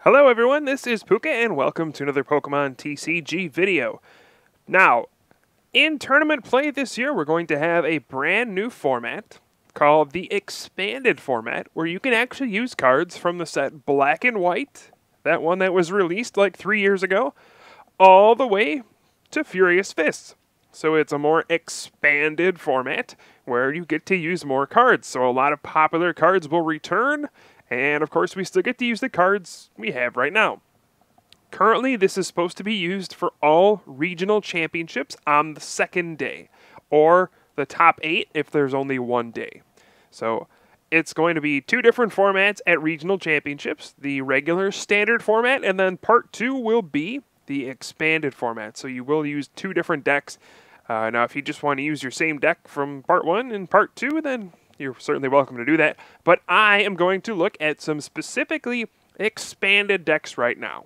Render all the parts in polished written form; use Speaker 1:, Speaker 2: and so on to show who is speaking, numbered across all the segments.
Speaker 1: Hello everyone, this is Puka and welcome to another Pokemon TCG video. Now, in tournament play this year, we're going to have a brand new format called the Expanded format, where you can actually use cards from the set Black and White, that one that was released like 3 years ago, all the way to Furious Fists. So it's a more expanded format where you get to use more cards. So a lot of popular cards will return, and of course we still get to use the cards we have right now. Currently, this is supposed to be used for all regional championships on the second day, or the top 8 if there's only one day. So it's going to be 2 different formats at regional championships, the regular standard format, and then part 2 will be the expanded format. So you will use 2 different decks. Now, if you just want to use your same deck from part 1 and part 2, then you're certainly welcome to do that. But I am going to look at some specifically expanded decks right now.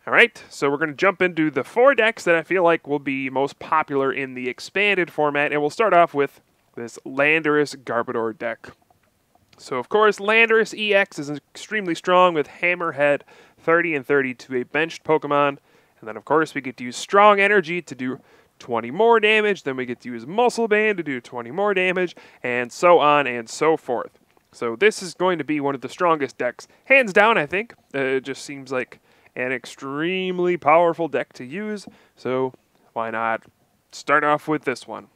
Speaker 1: Alright, so we're going to jump into the 4 decks that I feel like will be most popular in the expanded format, and we'll start off with this Landorus Garbodor deck. So of course, Landorus EX is extremely strong with Hammerhead, 30 and 30 to a benched Pokemon, and then of course we get to use Strong Energy to do 20 more damage, then we get to use Muscle Band to do 20 more damage, and so on and so forth. So this is going to be one of the strongest decks, hands down I think. It just seems like an extremely powerful deck to use, so why not start off with this one.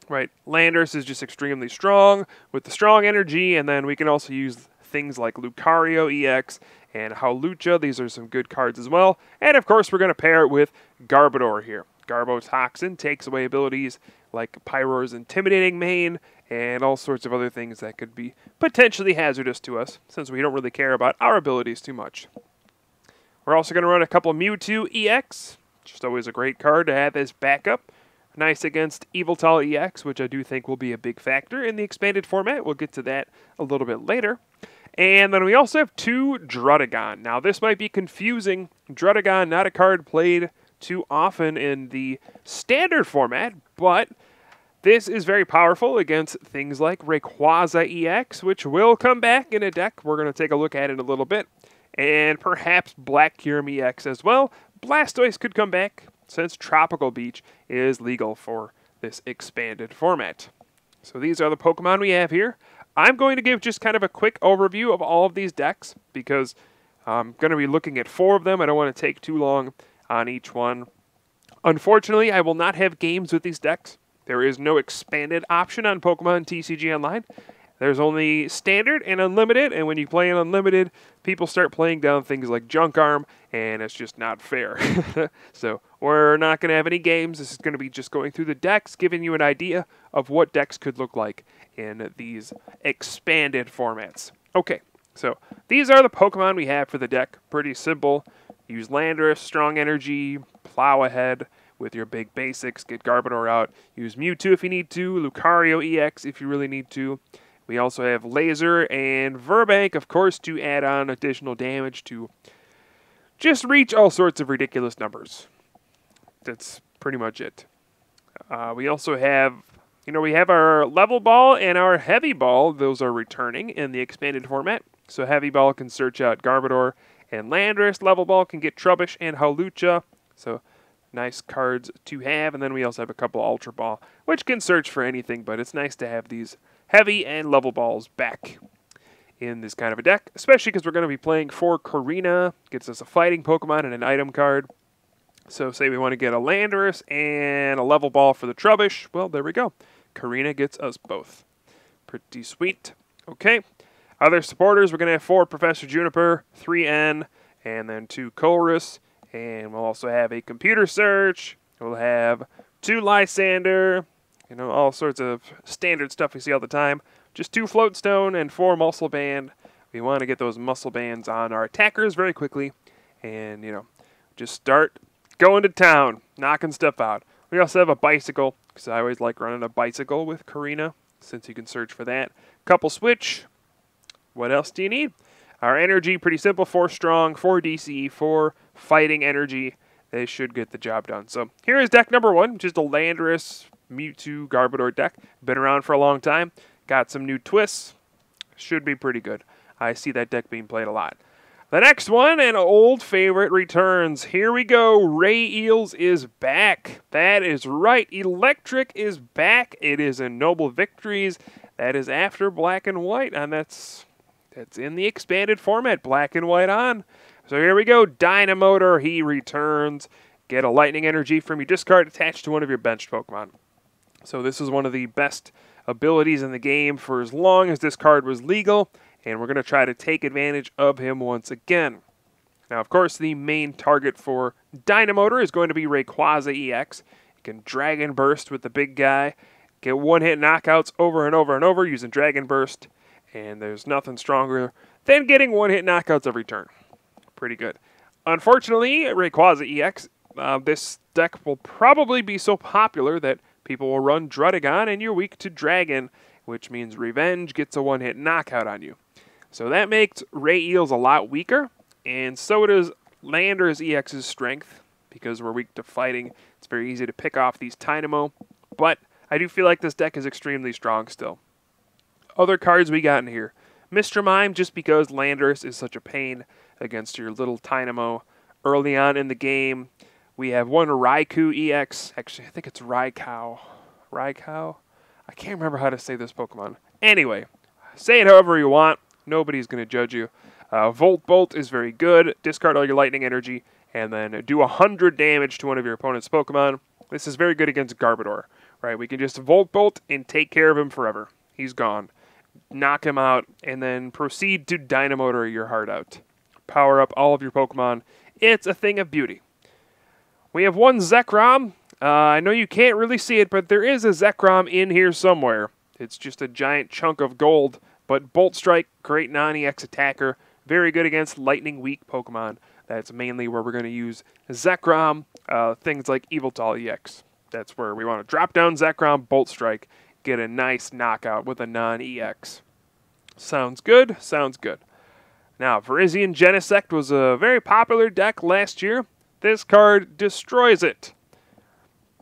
Speaker 1: Right, Landorus is just extremely strong with the Strong Energy, and then we can also use things like Lucario EX and Howlucha. These are some good cards as well, and of course we're going to pair it with Garbodor here. Garbotoxin takes away abilities like Pyroar's Intimidating Mane and all sorts of other things that could be potentially hazardous to us, since we don't really care about our abilities too much. We're also going to run a couple Mewtwo EX, just always a great card to have as backup. Nice against Yveltal EX, which I do think will be a big factor in the expanded format. We'll get to that a little bit later. And then we also have 2 Druddigon. Now this might be confusing. Druddigon, not a card played too often in the standard format, but this is very powerful against things like Rayquaza EX, which will come back in a deck. We're going to take a look at it in a little bit. And perhaps Black Kyurem EX as well. Blastoise could come back, since Tropical Beach is legal for this expanded format. So these are the Pokemon we have here. I'm going to give just kind of a quick overview of all of these decks, because I'm going to be looking at 4 of them. I don't want to take too long on each one. Unfortunately, I will not have games with these decks. There is no expanded option on Pokemon TCG Online. There's only standard and unlimited, and when you play in unlimited, people start playing down things like Junk Arm, and it's just not fair. So we're not going to have any games. This is going to be just going through the decks, giving you an idea of what decks could look like in these expanded formats. Okay, so these are the Pokemon we have for the deck. Pretty simple. Use Landorus, Strong Energy, plow ahead with your big basics, get Garbodor out. Use Mewtwo if you need to, Lucario EX if you really need to. We also have Laser and Verbank, of course, to add on additional damage to just reach all sorts of ridiculous numbers. That's pretty much it. We also have, we have our Level Ball and our Heavy Ball. Those are returning in the expanded format. So Heavy Ball can search out Garbodor and Landorus. Level Ball can get Trubbish and Howlucha. So nice cards to have. And then we also have a couple Ultra Ball, which can search for anything, but it's nice to have these Heavy and Level Balls back in this kind of a deck, especially because we're going to be playing for Karina. Gets us a fighting Pokemon and an item card. So say we want to get a Landorus and a Level Ball for the Trubbish. Well, there we go. Karina gets us both. Pretty sweet. Okay. Other supporters, we're going to have 4 Professor Juniper, 3 N, and then 2 Colress. And we'll also have a Computer Search. We'll have 2 Lysander. All sorts of standard stuff we see all the time. Just 2 Floatstone and 4 Muscle Band. We want to get those Muscle Bands on our attackers very quickly. And, just start going to town, knocking stuff out. We also have a Bicycle, because I always like running a Bicycle with Karina, since you can search for that. Couple Switch. What else do you need? Our energy, pretty simple. 4 strong, 4 DC, 4 fighting energy. They should get the job done. So here is deck number 1, just a Landorus Mewtwo Garbodor deck. Been around for a long time. Got some new twists. Should be pretty good. I see that deck being played a lot. The next one, an old favorite, returns. Here we go. Ray Eels is back. That is right. Eelektrik is back. It is in Noble Victories. That is after Black and White, and that's in the expanded format, Black and White on. So here we go. Dynamotor, he returns. Get a lightning energy from your discard attached to one of your benched Pokemon. So this is one of the best abilities in the game for as long as this card was legal. And we're going to try to take advantage of him once again. Now, of course, the main target for Dynamotor is going to be Rayquaza EX. You can Dragon Burst with the big guy, get one-hit knockouts over and over and over using Dragon Burst, and there's nothing stronger than getting one-hit knockouts every turn. Pretty good. Unfortunately, Rayquaza EX, this deck will probably be so popular that people will run Druddigon, and you're weak to Dragon, which means Revenge gets a one-hit knockout on you. So that makes Ray Eels a lot weaker, and so does Landorus EX's strength, because we're weak to fighting. It's very easy to pick off these Dynamo, but I do feel like this deck is extremely strong still. Other cards we got in here. Mr. Mime, just because Landorus is such a pain against your little Dynamo early on in the game. We have one Raikou EX. Actually, I think it's Raikou. Raikou? I can't remember how to say this Pokemon. Anyway, say it however you want. Nobody's going to judge you. Volt Bolt is very good. Discard all your lightning energy, and then do 100 damage to one of your opponent's Pokemon. This is very good against Garbodor. Right? We can just Volt Bolt and take care of him forever. He's gone. Knock him out, and then proceed to Dynamotor your heart out. Power up all of your Pokemon. It's a thing of beauty. We have one Zekrom. I know you can't really see it, but there is a Zekrom in here somewhere. It's just a giant chunk of gold. But Bolt Strike, great non-EX attacker. Very good against lightning-weak Pokemon. That's mainly where we're going to use Zekrom. Things like Yveltal EX. That's where we want to drop down Zekrom, Bolt Strike, get a nice knockout with a non-EX. Sounds good? Sounds good. Now, Virizion Genesect was a very popular deck last year. This card destroys it.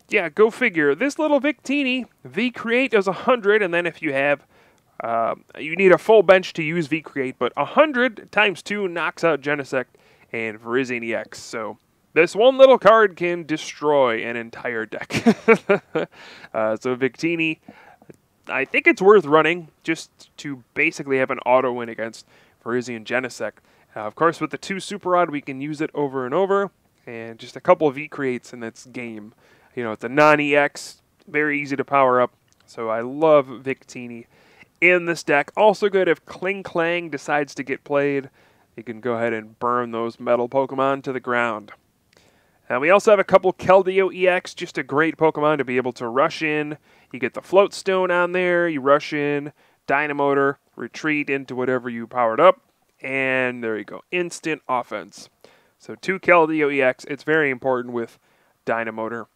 Speaker 1: Yeah, go figure. This little Victini, V-Create does 100, and then if you have, you need a full bench to use V-Create, but 100 times 2 knocks out Genesect and Virizion EX. So this one little card can destroy an entire deck. So Victini, I think it's worth running just to basically have an auto win against Virizion Genesect. Of course, with the 2 Super Rod, we can use it over and over, and just a couple of V-Creates and it's game. You know, it's a non-EX, very easy to power up, so I love Victini in this deck. Also good if Kling Klang decides to get played. You can go ahead and burn those metal Pokemon to the ground. And we also have a couple Keldeo EX, just a great Pokemon to be able to rush in. You get the Float Stone on there, you rush in, Dynamotor, retreat into whatever you powered up, and there you go, instant offense. So 2 Keldeo EX, it's very important with Dynamotor,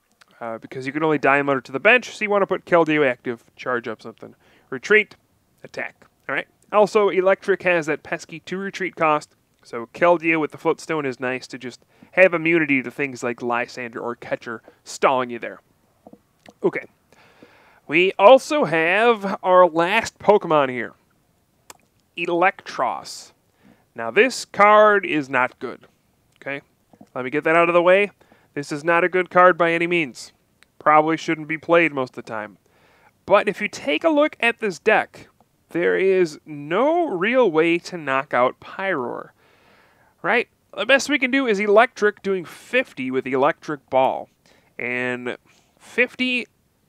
Speaker 1: because you can only Dynamotor to the bench, so you want to put Keldeo active, charge up something. Retreat, attack. Alright. Also, Eelektrik has that pesky 2 retreat cost, so Keldeo with the Float Stone is nice to just have immunity to things like Lysander or Catcher stalling you there. Okay. We also have our last Pokemon here. Eelektross. Now this card is not good. Okay? Let me get that out of the way. This is not a good card by any means. Probably shouldn't be played most of the time. But if you take a look at this deck, there is no real way to knock out Pyroar. Right? The best we can do is Eelektrik doing 50 with the Electric Ball. And 50,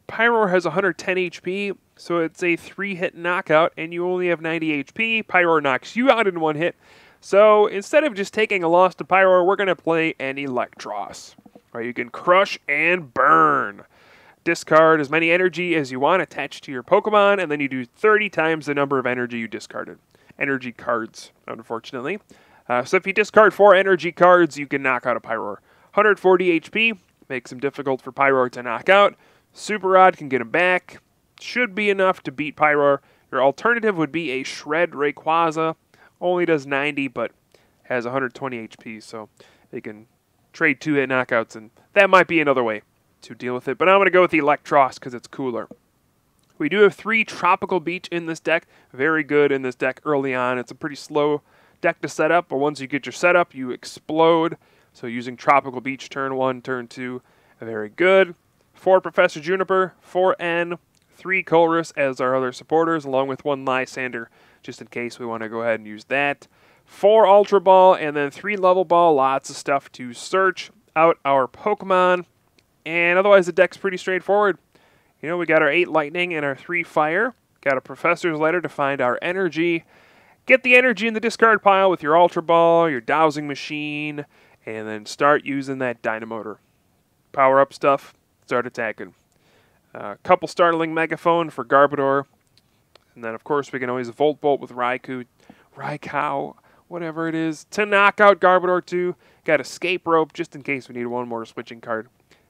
Speaker 1: Pyroar has 110 HP, so it's a 3-hit knockout, and you only have 90 HP. Pyroar knocks you out in 1 hit. So instead of just taking a loss to Pyroar, we're going to play an Eelektross. Right, you can crush and burn. Discard as many energy as you want attached to your Pokemon, and then you do 30 times the number of energy you discarded. Energy cards, unfortunately. So if you discard 4 energy cards, you can knock out a Pyroar. 140 HP, makes him difficult for Pyroar to knock out. Super Rod can get him back. Should be enough to beat Pyroar. Your alternative would be a Shred Rayquaza. Only does 90, but has 120 HP, so they can trade 2-hit knockouts, and that might be another way to deal with it. But I'm going to go with the Eelektross because it's cooler. We do have 3 Tropical Beach in this deck. Very good in this deck early on. It's a pretty slow deck to set up, but once you get your setup, you explode. So using Tropical Beach turn 1, turn 2, very good. 4 Professor Juniper, 4 N, 3 Colress as our other supporters, along with 1 Lysander, just in case we want to go ahead and use that. 4 Ultra Ball, and then 3 Level Ball, lots of stuff to search out our Pokemon. And otherwise, the deck's pretty straightforward. You know, we got our 8 Lightning and our 3 Fire. Got a Professor's Letter to find our energy. Get the energy in the discard pile with your Ultra Ball, your Dowsing Machine, and then start using that Dynamotor. Power up stuff, start attacking. A couple Startling Megaphone for Garbodor. And then, of course, we can always Volt Bolt with Raikou, whatever it is, to knock out Garbodor too. Got Escape Rope just in case we need one more switching card.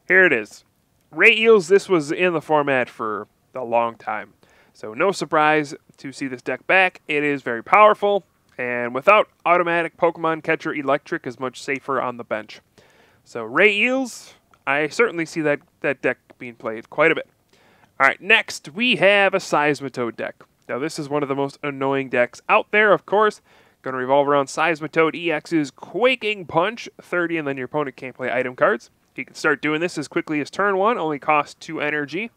Speaker 1: Here it is. Ray Eels, this was in the format for a long time. So no surprise to see this deck back. It is very powerful, and without automatic Pokemon Catcher Electric is much safer on the bench. So Ray Eels, I certainly see that deck being played quite a bit. Alright, next we have a Seismitoad deck. Now this is one of the most annoying decks out there, of course. Going to revolve around Seismitoad EX's Quaking Punch, 30, and then your opponent can't play item cards. You can start doing this as quickly as turn 1, only costs 2 energy.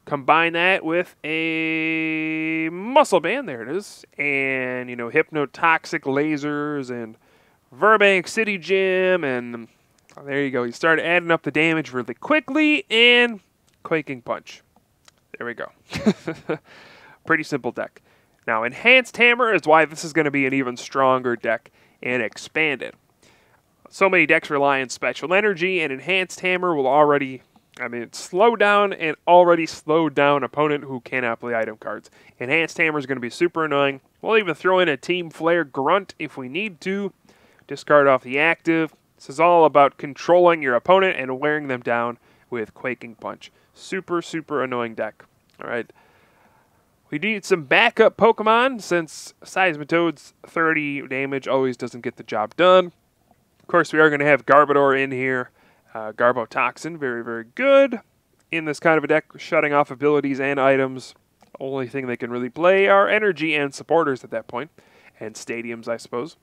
Speaker 1: Combine that with a Muscle Band, there it is, and, you know, Hypnotoxic Lasers, and Verbank City Gym, and there you go. You start adding up the damage really quickly, and Quaking Punch. There we go. Pretty simple deck. Now, Enhanced Hammer is why this is going to be an even stronger deck and expanded. So many decks rely on Special Energy, and Enhanced Hammer will already, slow down and already slowed down opponent who cannot play item cards. Enhanced Hammer is going to be super annoying. We'll even throw in a Team Flare Grunt if we need to. Discard off the active. This is all about controlling your opponent and wearing them down with Quaking Punch. Super, super annoying deck. All right. We need some backup Pokemon since Seismitoad's 30 damage always doesn't get the job done. Of course, we are going to have Garbodor in here. Garbotoxin, very, very good in this kind of a deck, shutting off abilities and items. Only thing they can really play are energy and supporters at that point, and stadiums, I suppose.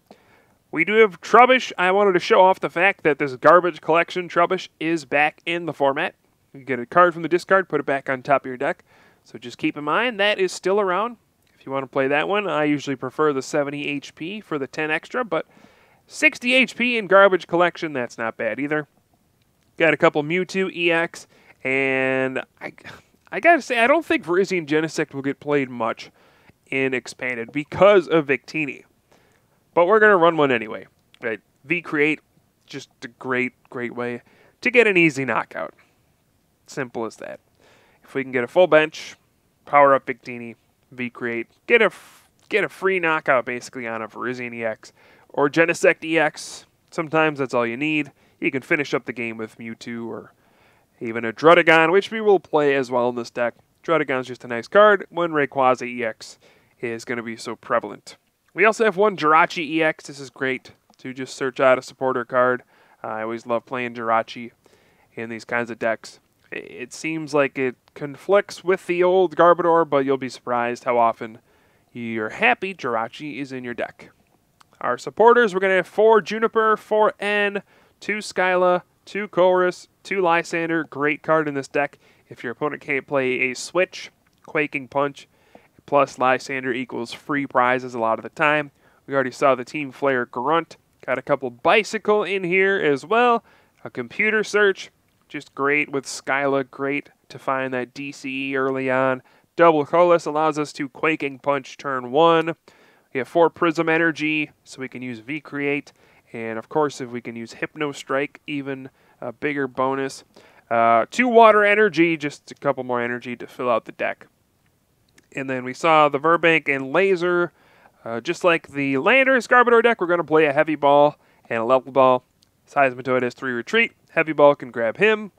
Speaker 1: We do have Trubbish. I wanted to show off the fact that this garbage collection Trubbish is back in the format. You get a card from the discard, put it back on top of your deck. So just keep in mind that is still around. If you want to play that one, I usually prefer the 70 HP for the 10 extra, but 60 HP in garbage collection, that's not bad either. Got a couple Mewtwo EX, and I gotta say, I don't think Virizion Genesect will get played much in Expanded because of Victini. But we're going to run one anyway. Right? V-Create, just a great, great way to get an easy knockout. Simple as that. If we can get a full bench, power up Victini, V-Create, get a free knockout basically on a Virizion EX or Genesect EX. Sometimes that's all you need. You can finish up the game with Mewtwo or even a Druddigon, which we will play as well in this deck. Druddigon's just a nice card when Rayquaza EX is going to be so prevalent. We also have one Jirachi EX. This is great to just search out a supporter card. I always love playing Jirachi in these kinds of decks. It seems like it conflicts with the old Garbodor, but you'll be surprised how often you're happy Jirachi is in your deck. Our supporters, we're going to have 4 Juniper, 4 N, 2 Skyla, 2 Colress, 2 Lysander. Great card in this deck. If your opponent can't play a switch, Quaking Punch, plus Lysander equals free prizes a lot of the time. We already saw the Team Flare Grunt. Got a couple Bicycle in here as well. A Computer Search. Just great with Skyla, great to find that DCE early on. Double Colress allows us to Quaking Punch turn 1. We have 4 Prism Energy, so we can use V-Create. And of course, if we can use Hypno Strike, even a bigger bonus. 2 Water Energy, just a couple more energy to fill out the deck. And then we saw the Verbank and Laser. Just like the Landorus Garbodor deck, we're going to play a Heavy Ball and a Level Ball. Seismitoad has 3 Retreat. Heavy Ball can grab him.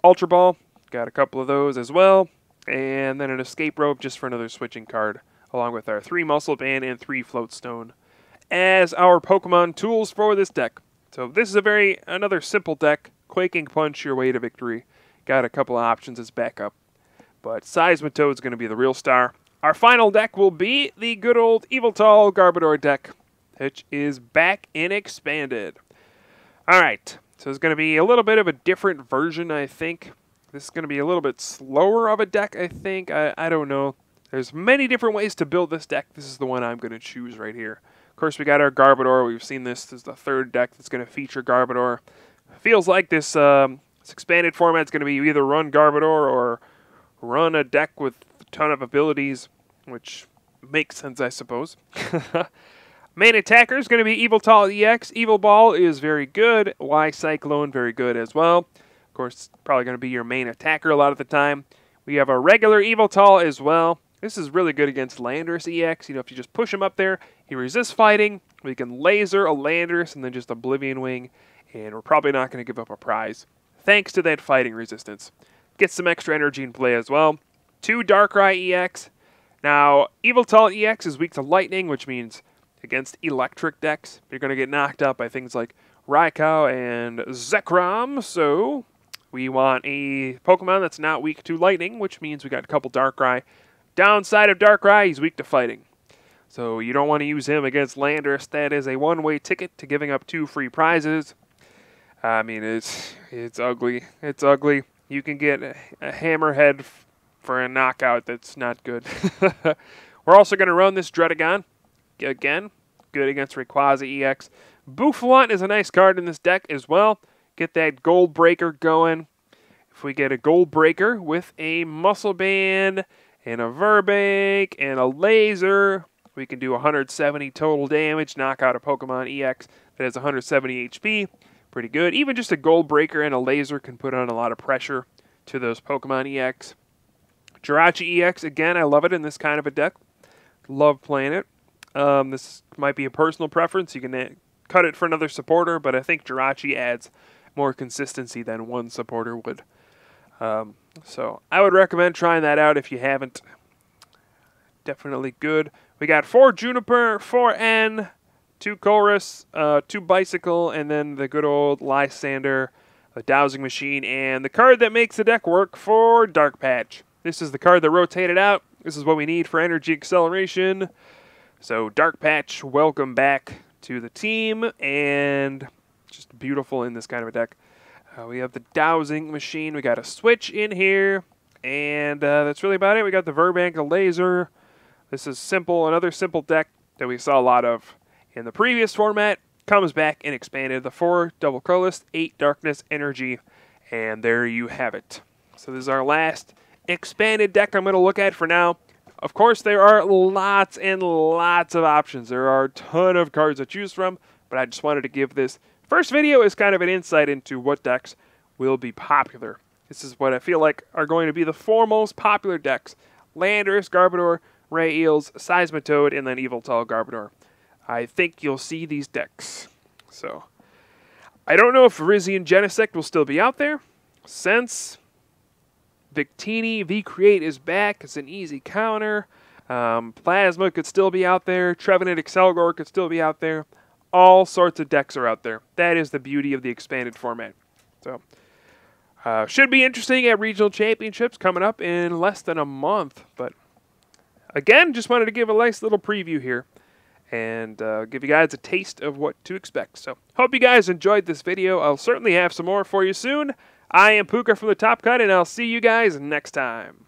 Speaker 1: Ultra Ball, got a couple of those as well. And then an Escape Rope just for another switching card, along with our 3 Muscle Band and 3 Float Stone as our Pokemon tools for this deck. So this is another simple deck. Quaking Punch your way to victory. Got a couple of options as backup. But Seismitoad's going to be the real star. Our final deck will be the good old Yveltal Garbodor deck. which is back in Expanded. Alright, so it's going to be a little bit of a different version, I think. This is going to be a little bit slower of a deck, I think. I don't know. There's many different ways to build this deck. This is the one I'm going to choose right here. Of course, we got our Garbodor. We've seen this. This is the third deck that's going to feature Garbodor. Feels like this expanded format is going to be either run Garbodor or run a deck with a ton of abilities, which makes sense, I suppose. Main attacker is going to be Yveltal EX. Evil Ball is very good. Y Cyclone, very good as well. Of course, probably going to be your main attacker a lot of the time. We have a regular Yveltal as well. This is really good against Landorus EX. You know, if you just push him up there, he resists fighting. We can laser a Landorus and then just Oblivion Wing, and we're probably not going to give up a prize, thanks to that fighting resistance. Get some extra energy in play as well. 2 Darkrai EX. Now, Yveltal EX is weak to Lightning, which means against electric decks, you're going to get knocked out by things like Raikou and Zekrom, so we want a Pokemon that's not weak to Lightning, which means we got a couple Darkrai. Downside of Darkrai, he's weak to fighting. So you don't want to use him against Landorus. That is a one-way ticket to giving up 2 free prizes. I mean, it's ugly. It's ugly. You can get a Hammerhead for a knockout that's not good. We're also going to run this Dredagon. Again, good against Rayquaza EX. Boufflant is a nice card in this deck as well. Get that Gold Breaker going. If we get a Gold Breaker with a Muscle Band and a Verbank and a Laser, we can do 170 total damage, knock out a Pokemon EX that has 170 HP. Pretty good. Even just a Gold Breaker and a Laser can put on a lot of pressure to those Pokemon EX. Jirachi EX, again, I love it in this kind of a deck. Love playing it. This might be a personal preference. You can cut it for another supporter, but I think Jirachi adds more consistency than one supporter would. So I would recommend trying that out if you haven't. Definitely good. We got 4 Juniper, 4 N, 2 Chorus, 2 Bicycle, and then the good old Lysander, a Dowsing Machine, and the card that makes the deck work for Dark Patch. This is the card that rotated out. This is what we need for Energy Acceleration. So Dark Patch, welcome back to the team, and just beautiful in this kind of a deck. We have the Dowsing Machine. We got a Switch in here, and that's really about it. We got the Verbank, a Laser. This is simple. Another simple deck that we saw a lot of in the previous format. Comes back and expanded. The 4 double colorless, 8 darkness energy, and there you have it. So this is our last expanded deck I'm going to look at for now. Of course, there are lots and lots of options. There are a ton of cards to choose from, but I just wanted to give this first video as kind of an insight into what decks will be popular. This is what I feel like are going to be the 4 most popular decks. Landorus, Garbodor, Ray Eels, Seismitoad, and then Yveltal Garbodor. I think you'll see these decks. So, I don't know if Virizion Genesect will still be out there, since Victini V-Create is back. It's an easy counter. Plasma could still be out there. Trevenant Excelgor could still be out there. All sorts of decks are out there. That is the beauty of the expanded format. So, should be interesting at Regional Championships coming up in less than a month. But, again, just wanted to give a nice little preview here and give you guys a taste of what to expect. So, hope you guys enjoyed this video. I'll certainly have some more for you soon. I am Puka from the Top Cut, and I'll see you guys next time.